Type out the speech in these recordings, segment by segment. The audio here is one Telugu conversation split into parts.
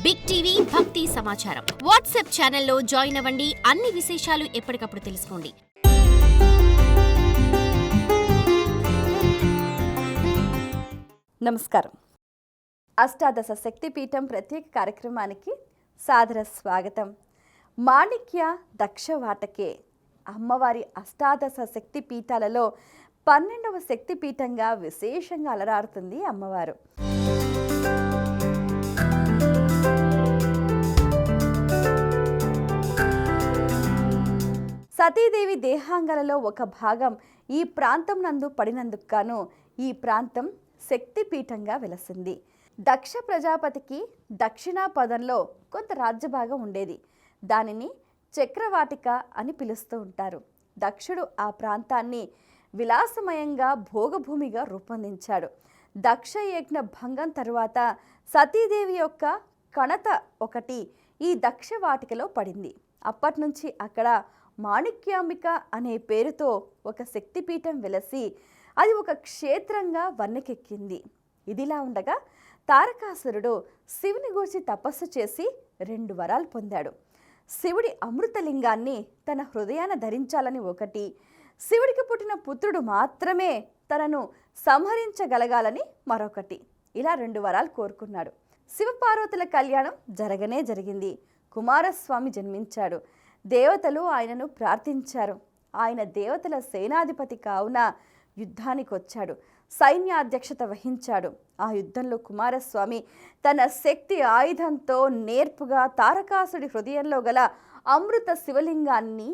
బిగ్ టీవీ భక్తి సమాచారం వాట్సాప్ ఛానల్లో జాయిన్ అవ్వండి. అన్ని విశేషాలు ఎప్పటికప్పుడు తెలుసుకోండి. నమస్కారం. అష్టాదశ శక్తిపీఠం ప్రత్యేక కార్యక్రమానికి సాదర స్వాగతం. మాణిక్య దక్షవాటకే అమ్మవారి అష్టాదశ శక్తిపీఠాలలో 12వ శక్తిపీఠంగా విశేషంగా అలరారుతుంది అమ్మవారు. సతీదేవి దేహాంగాలలో ఒక భాగం ఈ ప్రాంతం నందు పడినందుకు గాను ఈ ప్రాంతం శక్తిపీఠంగా వెలసింది. దక్ష ప్రజాపతికి దక్షిణా పదంలో కొంత రాజ్యభాగం ఉండేది. దానిని చక్రవాటిక అని పిలుస్తూ ఉంటారు. దక్షుడు ఆ ప్రాంతాన్ని విలాసమయంగా భోగభూమిగా రూపొందించాడు. దక్ష యజ్ఞ భంగం తరువాత సతీదేవి యొక్క కణత ఒకటి ఈ దక్షవాటికలో పడింది. అప్పటి నుంచి అక్కడ మాణిక్యాంబిక అనే పేరుతో ఒక శక్తిపీఠం వెలసి అది ఒక క్షేత్రంగా వన్నెకెక్కింది. ఇదిలా ఉండగా తారకాసురుడు శివుని గూర్చి తపస్సు చేసి 2 వరాలు పొందాడు. శివుడి అమృతలింగాన్ని తన హృదయాన ధరించాలని ఒకటి, శివుడికి పుట్టిన పుత్రుడు మాత్రమే తనను సంహరించగలగాలని మరొకటి. ఇలా 2 వరాలు కోరుకున్నాడు. శివపార్వతుల కళ్యాణం జరగనే జరిగింది. కుమారస్వామి జన్మించాడు. దేవతలు ఆయనను ప్రార్థించారు. ఆయన దేవతల సేనాధిపతి కావున యుద్ధానికి వచ్చాడు. సైన్యాధ్యక్షత వహించాడు. ఆ యుద్ధంలో కుమారస్వామి తన శక్తి ఆయుధంతో నేర్పుగా తారకాసుడి హృదయంలో గల అమృత శివలింగాన్ని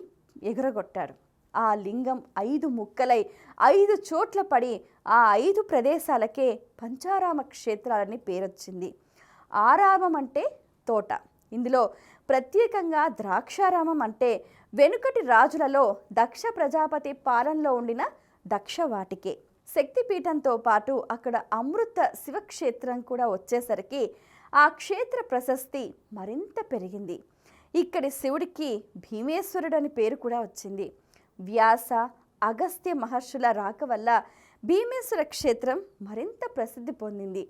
ఎగురగొట్టాడు. ఆ లింగం 5 ముక్కలై 5 చోట్ల పడి ఆ 5 ప్రదేశాలకే పంచారామ క్షేత్రాలని పేరొచ్చింది. ఆరామం అంటే తోట. ఇందులో ప్రత్యేకంగా ద్రాక్షారామం అంటే వెనుకటి రాజులలో దక్ష ప్రజాపతి పాలనలో ఉండిన దక్షవాటికే. శక్తిపీఠంతో పాటు అక్కడ అమృత శివక్షేత్రం కూడా వచ్చేసరికి ఆ క్షేత్ర ప్రశస్తి మరింత పెరిగింది. ఇక్కడి శివుడికి భీమేశ్వరుడని పేరు కూడా వచ్చింది. వ్యాస అగస్త్య మహర్షుల రాక వల్ల భీమేశ్వర క్షేత్రం మరింత ప్రసిద్ధి పొందింది.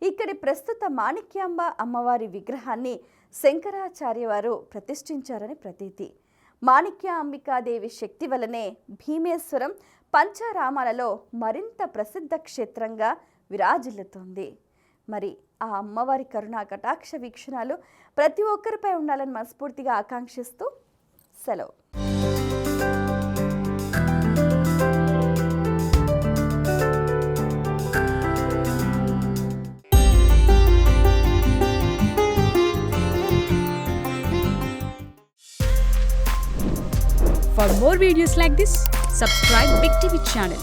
ఇక్కడి ప్రస్తుత మాణిక్యాంబ అమ్మవారి విగ్రహాన్ని శంకరాచార్య వారు ప్రతిష్ఠించారని ప్రతీతి. మాణిక్య అంబికాదేవి శక్తి వలనే భీమేశ్వరం పంచారామాలలో మరింత ప్రసిద్ధ క్షేత్రంగా విరాజిల్లుతోంది. మరి ఆ అమ్మవారి కరుణా కటాక్ష వీక్షణాలు ప్రతి ఒక్కరిపై ఉండాలని మనస్ఫూర్తిగా ఆకాంక్షిస్తూ సెలవు. For more videos like this, subscribe Big TV channel.